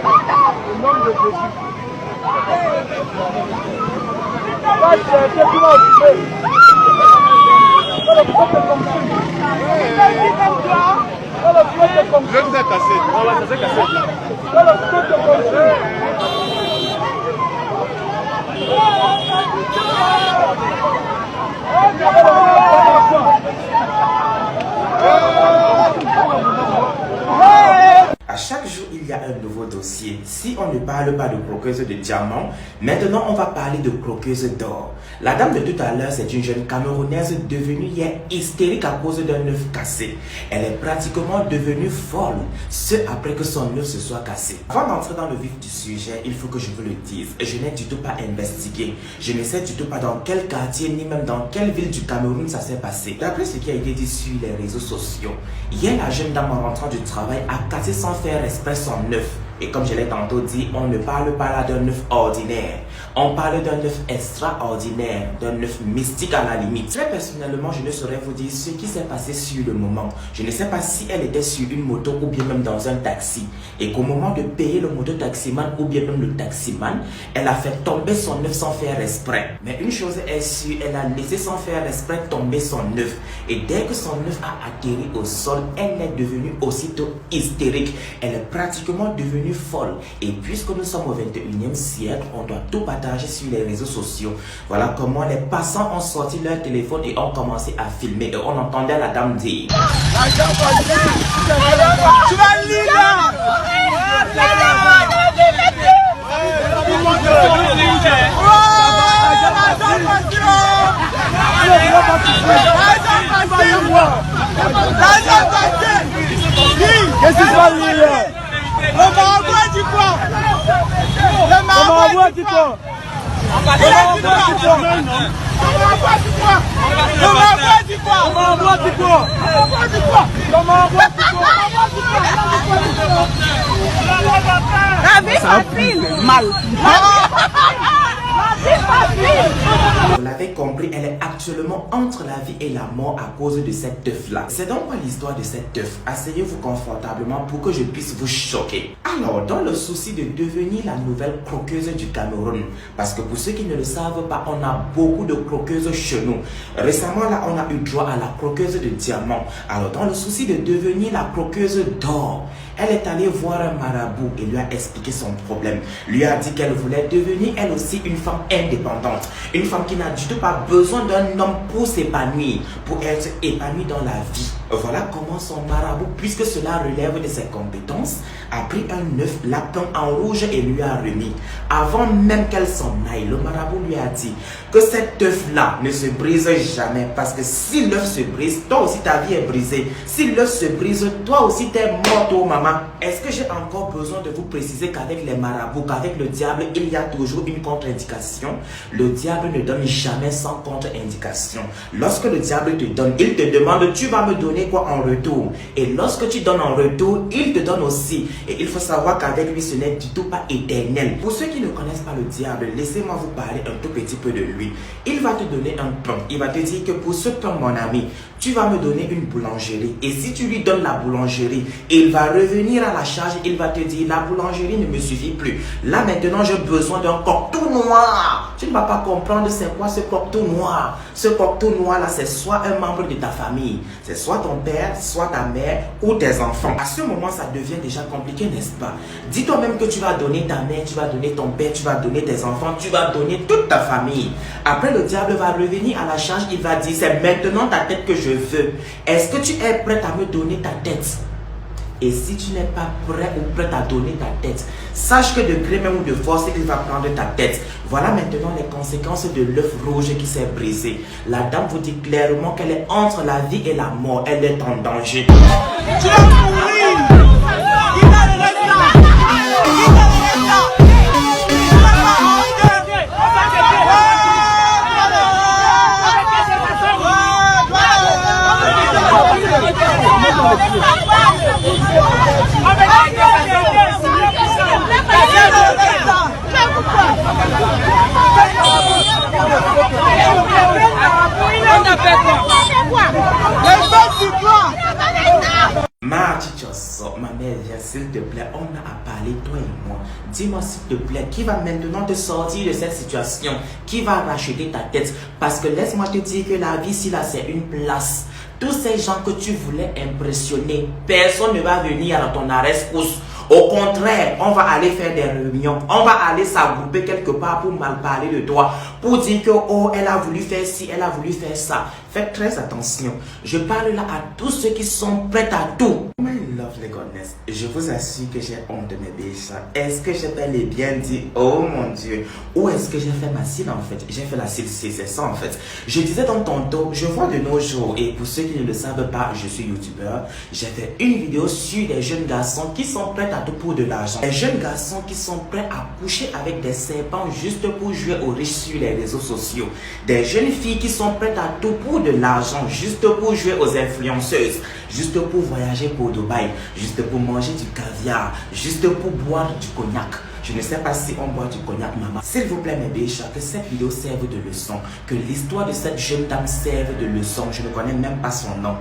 Au nom de Jésus. Va chercher, tu vas occuper. Le propre fonctionne. Je vous ai cassé. Ça s'est cassé. Le propre fonctionne. À chaque jour, il y a un nouveau dossier. Si on ne parle pas de croqueuse de diamants, maintenant on va parler de croqueuse d'or. La dame de tout à l'heure, c'est une jeune Camerounaise devenue hier hystérique à cause d'un œuf cassé. Elle est pratiquement devenue folle, ce après que son œuf se soit cassé. Avant d'entrer dans le vif du sujet, il faut que je vous le dise, je n'ai du tout pas investigué. Je ne sais du tout pas dans quel quartier ni même dans quelle ville du Cameroun ça s'est passé. D'après ce qui a été dit sur les réseaux sociaux, hier la jeune dame en rentrant du travail a cassé sans faire exprès son œuf. Et comme je l'ai tantôt dit, on ne parle pas là d'un œuf ordinaire. On parle d'un œuf extraordinaire, d'un œuf mystique à la limite. Très personnellement, je ne saurais vous dire ce qui s'est passé sur le moment. Je ne sais pas si elle était sur une moto ou bien même dans un taxi. Et qu'au moment de payer le moto-taximan ou bien même le taximan, elle a fait tomber son œuf sans faire exprès. Mais une chose est sûre, elle a laissé sans faire exprès tomber son œuf. Et dès que son œuf a atterri au sol, elle est devenue aussitôt hystérique. Elle est pratiquement devenue folle. Et puisque nous sommes au 21e siècle, on doit tout partager sur les réseaux sociaux. Voilà comment les passants ont sorti leur téléphone et ont commencé à filmer. Et on entendait la dame dire: tu vas lire là! Qu'est-ce qui se passe là? Le marabout dit quoi? Le marabout dit quoi? Le marabout dit quoi? Le marabout dit quoi? Le marabout dit quoi? Le marabout dit quoi? Ça file mal. Vous l'avez compris, elle est actuellement entre la vie et la mort à cause de cet œuf-là. C'est donc pas l'histoire de cet œuf. Asseyez-vous confortablement pour que je puisse vous choquer. Alors, dans le souci de devenir la nouvelle croqueuse du Cameroun, parce que pour ceux qui ne le savent pas, on a beaucoup de croqueuses chez nous. Récemment, là, on a eu droit à la croqueuse de diamant. Alors, dans le souci de devenir la croqueuse d'or, elle est allée voir un marabout et lui a expliqué son problème. Lui a dit qu'elle voulait devenir elle aussi une femme indépendante. Une femme qui n'a du tout pas besoin d'un homme pour s'épanouir, pour être épanouie dans la vie. Voilà comment son marabout, puisque cela relève de ses compétences, a pris un œuf, l'a peint en rouge et lui a remis. Avant même qu'elle s'en aille, le marabout lui a dit que cet œuf-là ne se brise jamais. Parce que si l'œuf se brise, toi aussi ta vie est brisée. Si l'œuf se brise, toi aussi t'es morte, oh maman. Est-ce que j'ai encore besoin de vous préciser qu'avec les marabouts, qu'avec le diable, il y a toujours une contre-indication? Le diable ne donne jamais sans contre-indication. Lorsque le diable te donne, il te demande: tu vas me donner quoi en retour? Et lorsque tu donnes en retour, il te donne aussi. Et il faut savoir qu'avec lui, ce n'est du tout pas éternel. Pour ceux qui ne connaissent pas le diable, laissez-moi vous parler un tout petit peu de lui. Il va te donner un pain. Il va te dire que pour ce pain, mon ami, tu vas me donner une boulangerie. Et si tu lui donnes la boulangerie, il va revenir à la charge. Il va te dire: la boulangerie ne me suffit plus. Là maintenant, j'ai besoin d'un cocteau noir. Tu ne vas pas comprendre c'est quoi ce cocteau noir. Ce cocteau noir là, c'est soit un membre de ta famille, c'est soit ton père, soit ta mère ou tes enfants. À ce moment, ça devient déjà compliqué, n'est-ce pas? Dis-toi même que tu vas donner ta mère, tu vas donner ton père, tu vas donner tes enfants, tu vas donner toute ta famille. Après, le diable va revenir à la charge. Il va dire: c'est maintenant ta tête que je veux. Est-ce que tu es prêt à me donner ta tête? Et si tu n'es pas prêt ou prête à donner ta tête, sache que de gré même ou de force, il va prendre ta tête. Voilà maintenant les conséquences de l'œuf rouge qui s'est brisé. La dame vous dit clairement qu'elle est entre la vie et la mort. Elle est en danger. Tu vas mourir! Il va le reste là! Il va le reste là! Tu vas pas rentrer! Mardi toi et moi, dis-moi s'il te plaît, qui va maintenant te sortir de cette situation? Qui va racheter ta tête? Parce que laisse-moi te dire que la vie ici là, c'est une place. Tous ces gens que tu voulais impressionner, personne ne va venir à ton arrêt-pouce. Au contraire, on va aller faire des réunions, on va aller s'agrouper quelque part pour mal parler de toi, pour dire que oh, elle a voulu faire ci, elle a voulu faire ça. Faites très attention. Je parle là à tous ceux qui sont prêts à tout. My lovely goodness, je vous assure que j'ai honte de mes biches. Est-ce que j'ai bel et bien dit oh mon Dieu? Ou est-ce que j'ai fait ma cile en fait? J'ai fait la cile, c'est ça en fait. Je disais dans tantôt, je vois de nos jours, et pour ceux qui ne le savent pas, je suis youtubeur. J'ai fait une vidéo sur des jeunes garçons qui sont prêts à tout pour de l'argent. Des jeunes garçons qui sont prêts à coucher avec des serpents juste pour jouer aux riches sur les réseaux sociaux. Des jeunes filles qui sont prêtes à tout pour de l'argent juste pour jouer aux influenceuses. Juste pour voyager pour Dubaï. Juste pour manger du caviar. Juste pour boire du cognac. Je ne sais pas si on boit du cognac, maman. S'il vous plaît, mes biches, que cette vidéo serve de leçon. Que l'histoire de cette jeune dame serve de leçon. Je ne connais même pas son nom.